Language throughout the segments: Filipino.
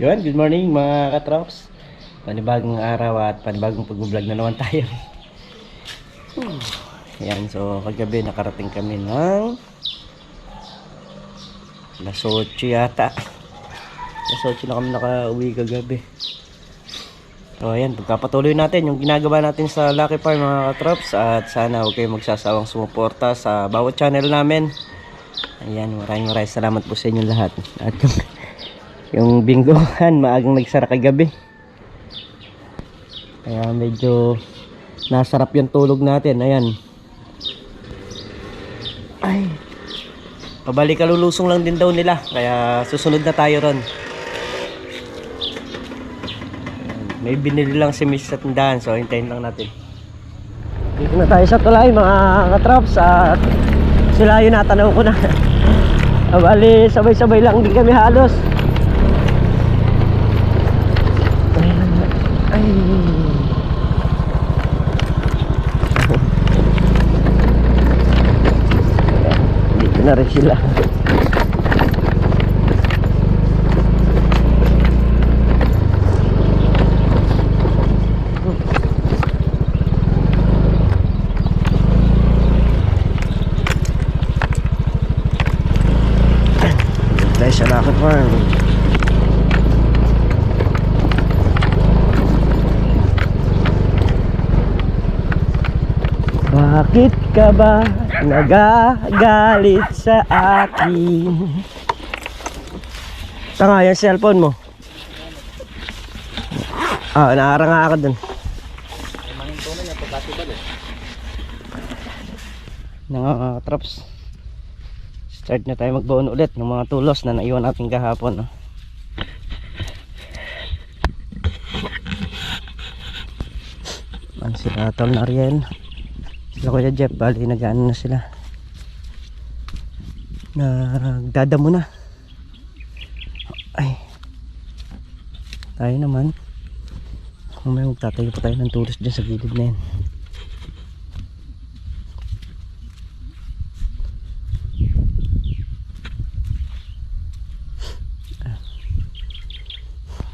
Yun, good morning mga katrops. Panibagong araw at panibagong pag-vlog na naman tayo. Yan, so kagabi nakarating kami ng alas 8 yata. Alas 8 na kami nakauwi kagabi. So ayan, pagkapatuloy natin yung ginagawa natin sa Lucky Farm mga katrops. At sana huwag kayong magsasawang sumuporta sa bawat channel namin. Ayan, maraming salamat po sa inyo lahat. At yung binggohan, maagang nagsara kagabi. Kaya medyo nasarap yung tulog natin. Ayan. Ay. Pabalik kalulusong lang din daw nila. Kaya susunod na tayo ron. May binili lang si Miss sa tindahan. So hintayin lang natin. Dito na tayo sa tulay mga katrops. At sila yun natanaw ko na. Bali sabay-sabay lang din kami halos. Ay. Dito na rin sila. Dahil sa Lucky Farm. Bakit ka ba nagagalit sa akin? Tanga yung cellphone mo. Naaranga ako dun. Nangangatraps. Start na tayo magbaon ulit ng mga tulos na naiwan natin kahapon. Man sila Tol na Ariel. Sila Kuya Jeff, bali nag-ano na sila. Nagdadamo na. Ay. Tayo naman. May magtatayo pa tayo ng tulos dyan sa gilid na yan.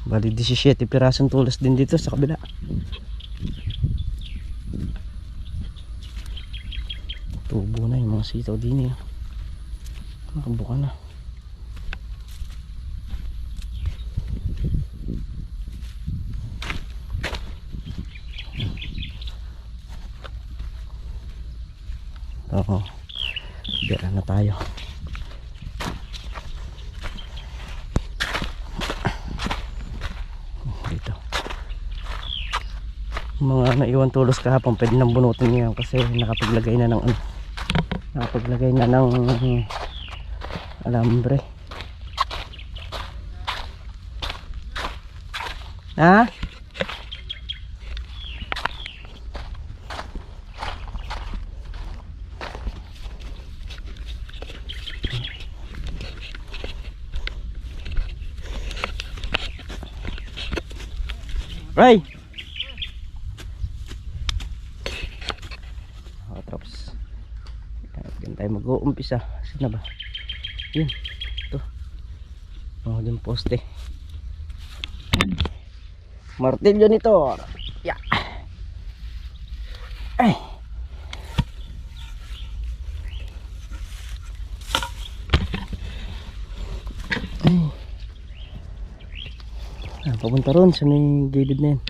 Bali 17 pirasong tulos din dito sa kabila. Tubo na yung mga sitaw din eh. Nakabuka na. Oo. Bira na tayo. Dito. Mga naiwan tulos kahapon pwede nang bunutin ngayon kasi nakapaglagay na ng alambre. Ha? Ray! Drops. Yan tayo mag-uumpisa. Saan na ba? Yun. Ito. Yung poste. Martilyo nito. Yeah. Ay. Papunta ron sa may gilid na yan.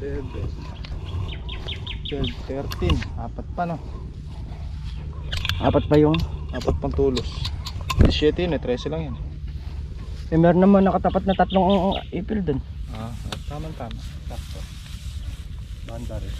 12, 13. Apat pa no. Apat pa yung... Apat pang tulos. 17 yun eh, 13 lang yan. Eh, meron naman nakatapat na tatlong ipil dun. Tama. Sakto. Banda rin.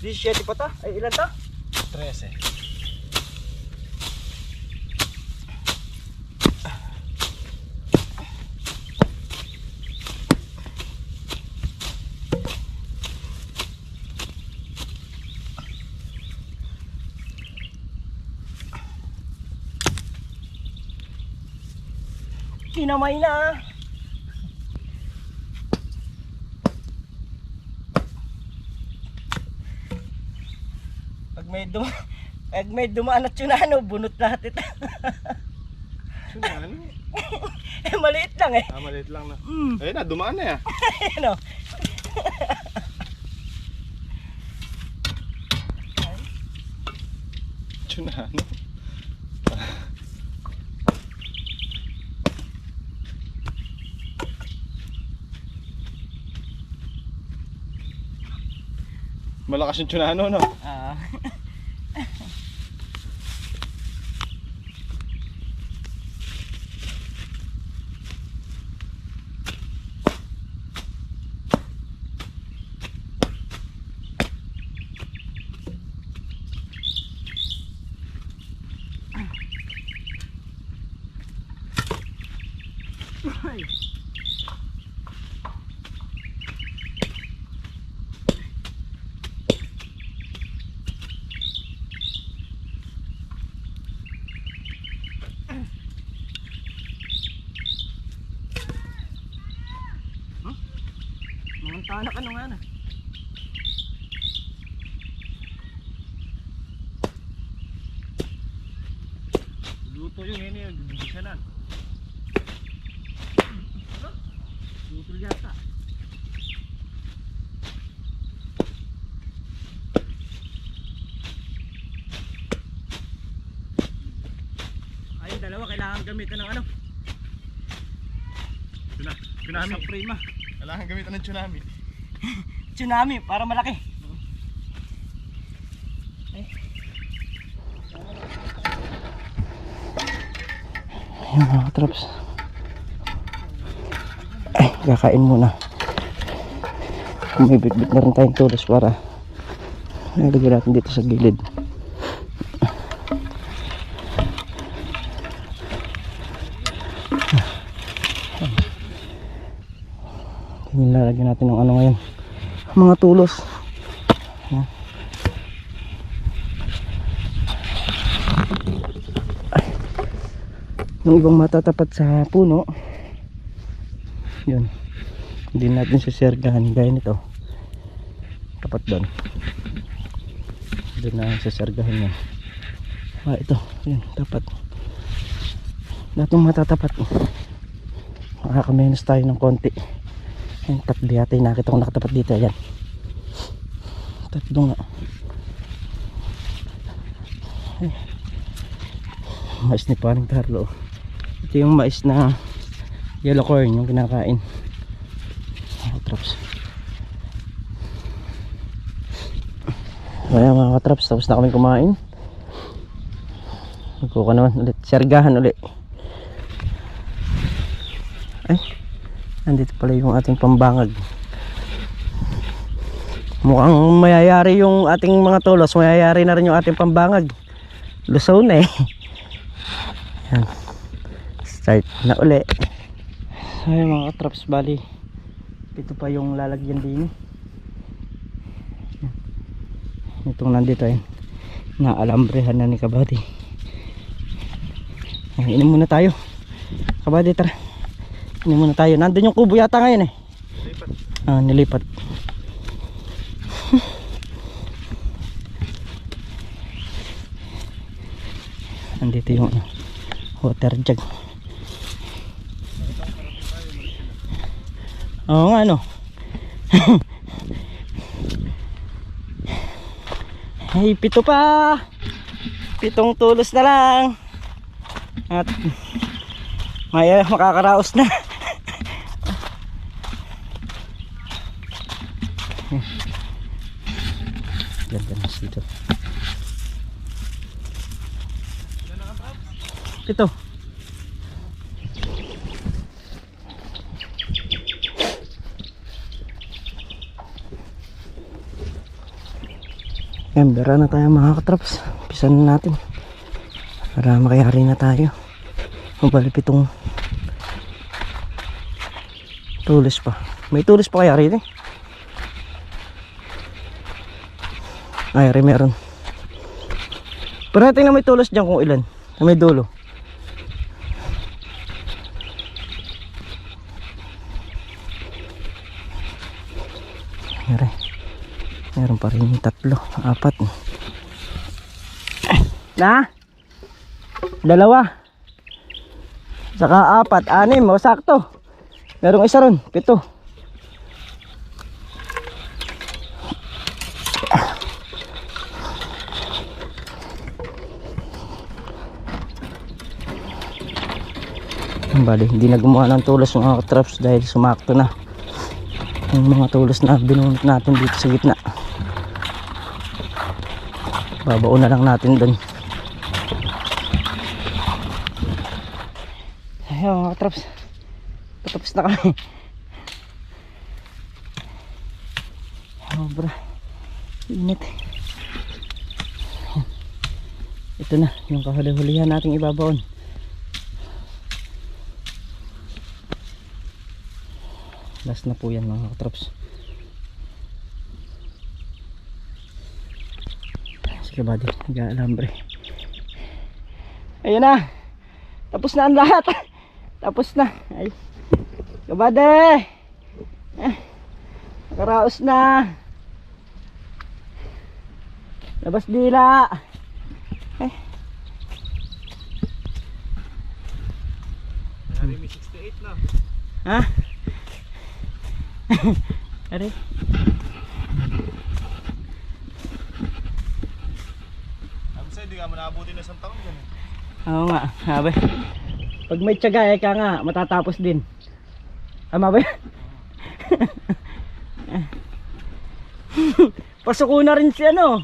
17 pa ta? Ay, ilan ta? 13. Kinamay na. Pag may dumaan at tsunano, bunot lahat ito. Tsunano? Eh, maliit lang eh. Maliit lang na. Mm. Ayun na, dumaan na ya. Ano? Tsunano. Malakas yung tsunano, no? Mga tanak ano nga na. Luto yun, yun, bibisa na. Luto yata. Ayun, dalawa kailangan gamitin ng ano? Tsunami. Sa prima. Kailangan gamitan ng tsunami. Tsunami, para malaki. Ayun mga traps. Ay, kakain muna. May bitbit na rin tayong tulos para nalagay natin dito sa gilid. Nilalagyan natin ng ano ngayon, mga tulos. Yung ibang matatapat sa puno, yun, hindi natin sisergahan gaya nito. Tapat doon, doon na sisergahan yan. Ito, yun, tapat. Lahat ng matatapat, makakamenos tayo ng konti. Ayan, tatlo yata yung nakita ko nakatapat dito. Ayan, tatlo nga. Ay, mais ni Paring Carlo. Ito yung mais na yellow corn, yung kinakain. Traps. Ayan mga katraps, tapos na kami kumain. Magkuha naman ulit, sergahan ulit. Ay, nandito pala yung ating pambangag. Mukhang mayayari yung ating mga tulos, mayayari na rin yung ating pambangag. Lusaw na eh. Yan. Start na uli. Ay mga traps, bali ito pa yung lalagyan din. Itong nandito eh, naalambrehan na ni Kabady. Inom muna tayo Kabady, tara. Inom muna tayo. Nandun yung kubo yata ngayon eh. Nilipat. Nandito yung water jug. Oo nga no. Ay, pito pa. Pitong tulos na lang. At makakaraos na. Ganda na dito. Ito. Yan, bera na tayo mga katraps. Pisan na natin para makayari na tayo. Mabalip itong tulis pa. May tulis pa kaya rin eh. Ay, rin meron. Pero natin na may tulis dyan kung ilan. Na may dulo. Meron pa rin 3, 4. Na? 2. Saka 4, 6. O, sakto. Merong isa ron. 7. Bali, hindi na gumawa ng tulos ng mga traps dahil sumakto na yung mga tulos na binunot natin dito sa gitna. Babaon na lang natin doon. Ayun mga traps, patapos na kami. Sobra init. Ito na yung kahuli-hulihan nating ibabaon. Last na po yan mga katrops. Sige buddy, nag-aalambre. Ayun na. Tapos na ang lahat. Tapos na. Ay. Kabady. Nakaraos na. Labas dila. Ay. May 68 na. Ha? Ari. Ang sa'yo, di ka mo naabutin na isang taon dyan eh. Oo nga, sabi. Pag may tiyaga, eka nga, matatapos din. Tama ba yan? Pasuko na rin si ano,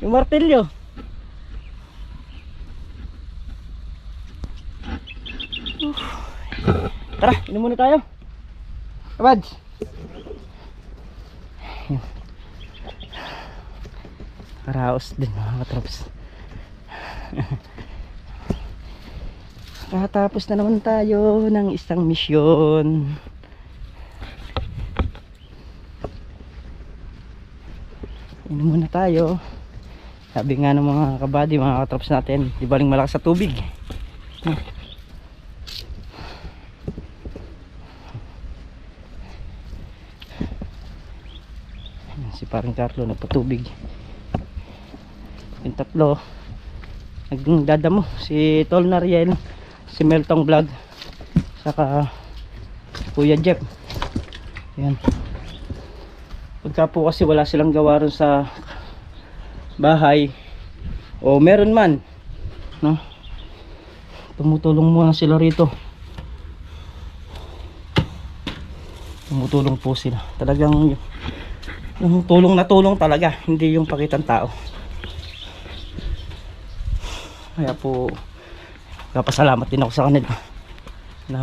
yung martilyo. Tara, inom muna tayo. Kabads. Karaos din mga katrops. Katapos na naman tayo ng isang misyon. Inom muna tayo. Sabi nga ng mga kabady, mga katrops natin, di baling malakas sa tubig. Si parang Carlo nagpatubig. Yung 3 nagdadamo, si Tol Nariel, si Meltong Vlog, saka Kuya Jeff. Ayan. Pagka po kasi wala silang gawa ron sa bahay o meron man, no? Tumutulong muna sila rito. Tumutulong po sila. Talagang yung tulong na tulong talaga, hindi yung pakitang tao. Kaya po kapasalamat din ako sa kanila na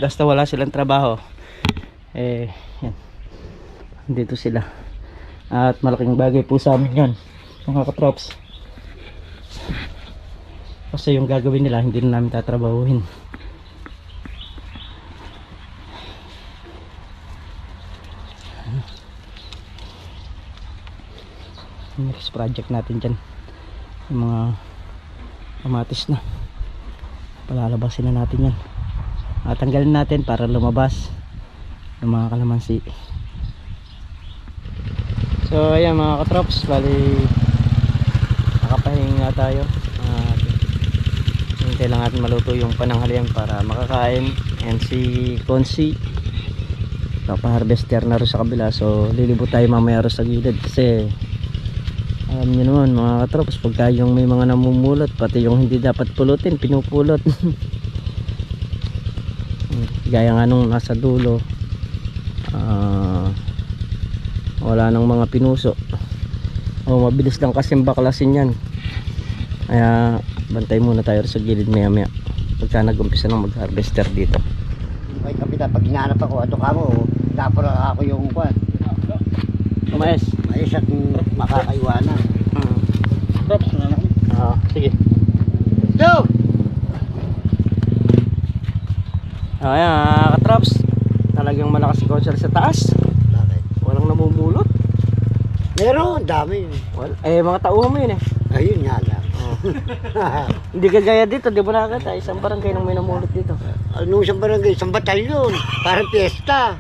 basta wala silang trabaho eh yan, dito sila. At malaking bagay po sa amin yan mga katrops, kasi yung gagawin nila hindi na namin tatrabahuhin. Next project natin dyan yung mga kamatis na, palalabasin na natin yan at tanggalin natin para lumabas yung mga kalamansi. So ayan mga katrops, bali nakapahinga tayo at hintay lang natin maluto yung pananghalian para makakain. And si Consi nakapaharvester na rin sa kabila, so lilibot tayo mamaya rin sa gilid kasi alam nyo naman mga katrops, pagka yung may mga namumulot, pati yung hindi dapat pulutin, pinupulot. Gaya nga nung nasa dulo, wala nang mga pinuso. Mabilis lang kasi baklasin yan, kaya bantay muna tayo sa gilid maya maya pagka nag-umpisa ng mag-harvester dito. Ay kapitan, pag hinahanap ako, ato ka mo, tapos ako yung kwan. Kumayas. Ayos at makakaiwanan. Props na lang. Sige. Go! Ayan, katraps, talagang malakas si Coach sa taas. Bakit? Walang namumulot. Meron, dami. Mga tauhan mo yun eh. Ayun nga lang. Hindi kagaya dito, di ba nakakita? Isang barangay nang may namulot dito. Ano isang barangay, isang batalyon. Parang piyesta.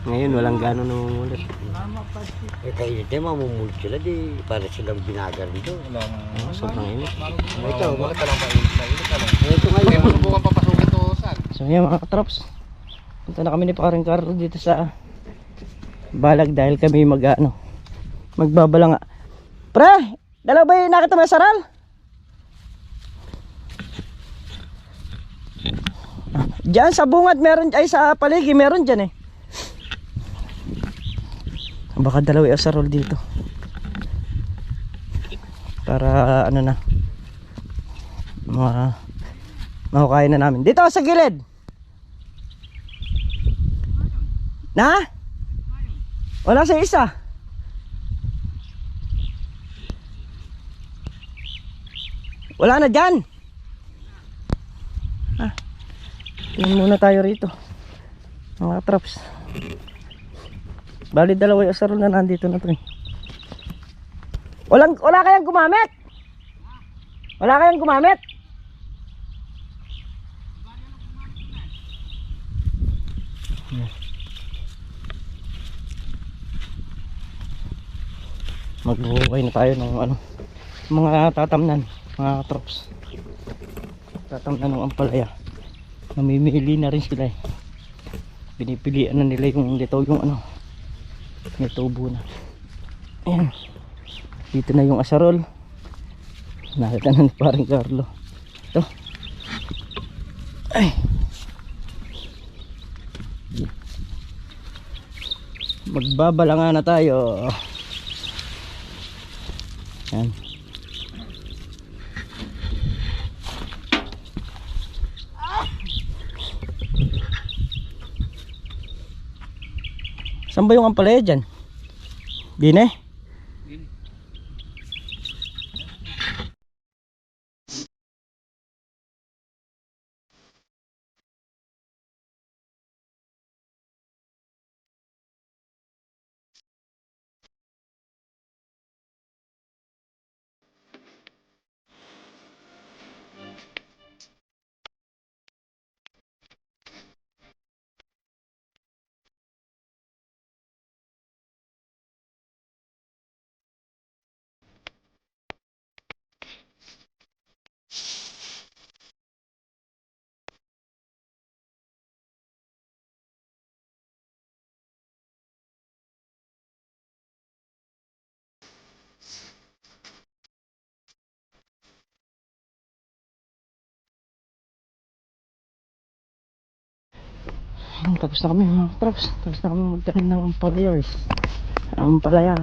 Ngayon walang gano'n namumulot. Eh kayo dito, mamumulot sila di. Para silang binagar dito. Sobrang init. Ito, Bakit talang mainit na init talang? ito Kaya ngayon. masubukan papasukin to saan? So yan mga katraps, punta na kami ni Paring Carlo dito sa Balag dahil kami magbabala nga. Pre, dalawa ba yung nakita mo yung saral? Diyan sa bungad meron, ay sa paligi meron dyan eh. Baka dalawa yung sarol dito. Para ano na, mahukayin na namin. Dito sa gilid. Na? Wala sa isa. Wala na dyan. Tingin muna tayo rito, mga traps. Bali dalawa yung sarol na nandito na to eh. Wala kayang gumamit? Wala kayang gumamit? Magbuhukay na tayo ng mga tatamnan, mga traps. Tatamnan ng ampalaya. Namimili na rin sila eh. Pinipilian na nila yung dito yung may tubo na. Ayan. Dito na yung asarol. Nakita na ni Paring Carlo. Ito. Ay. Magbabalanga na tayo. Ayan. Saan ba yung ampalaya dyan? Dine? Tapos na kami mga traps. Tapos na kami magtanim ng ampalayas. Ampalaya.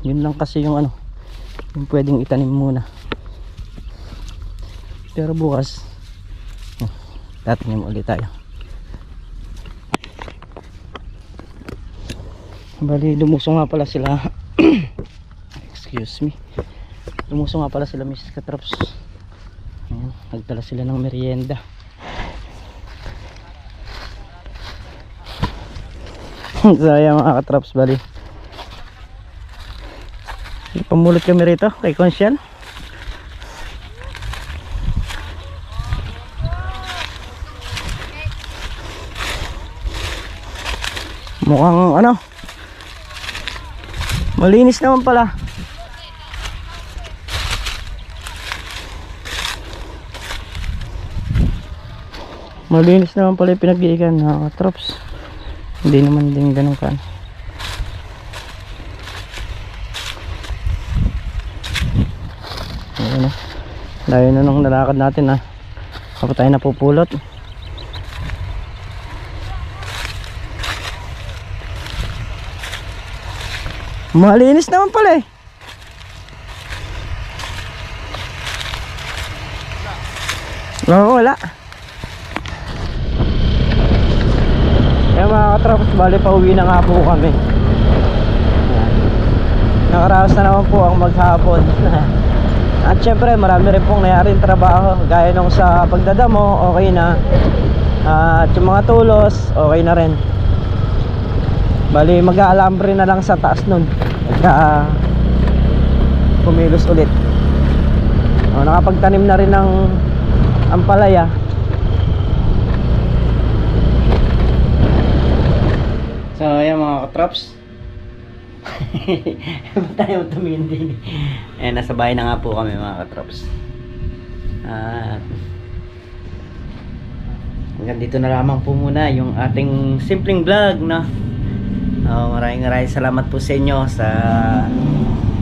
Yun lang kasi yung yung pwedeng itanim muna. Pero bukas tatanim ulit tayo. Bali lumuso nga pala sila. Excuse me. Lumuso nga pala sila Mrs. Katraps. Ayan, nagdala sila ng merienda. Sayang mga katraps, bali pamulot kami rito kay Consial. Mukhang malinis naman pala. Malinis naman pala yung pinag-iikan na traps. Hindi naman din ganun kan. Dahil na nung nalakad natin kapag tayo napupulot. Malinis naman pala eh. Oo, wala. Kaya mga katraps, bali pa uwi na nga po kami. Ayan. Nakaraos na naman po ang maghapon. At syempre marami rin pong nayaring trabaho. Gaya nung sa pagdadamo, okay na. At yung mga tulos, okay na rin. Bali mag-aalambre na lang sa taas nun pagka kumilos ulit. Nakapagtanim na rin ng ampalaya. So ayan mga katraps. Ba't tayo tumingin din? Eh, nasa bahay na nga po kami mga katraps. At hanggang dito na lamang po muna yung ating simpleng vlog, no? Maraming salamat po sa inyo sa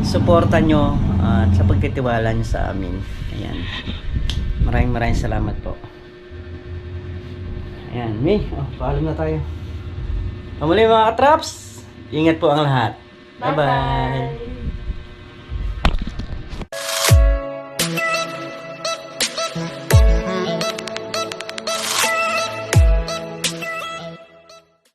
suporta nyo at sa pagtitiwala nyo sa amin. Ayan. Maraming salamat po. Ayan, May. Paalam na tayo. Muli mga katraps. Ingat po ang lahat. Bye-bye.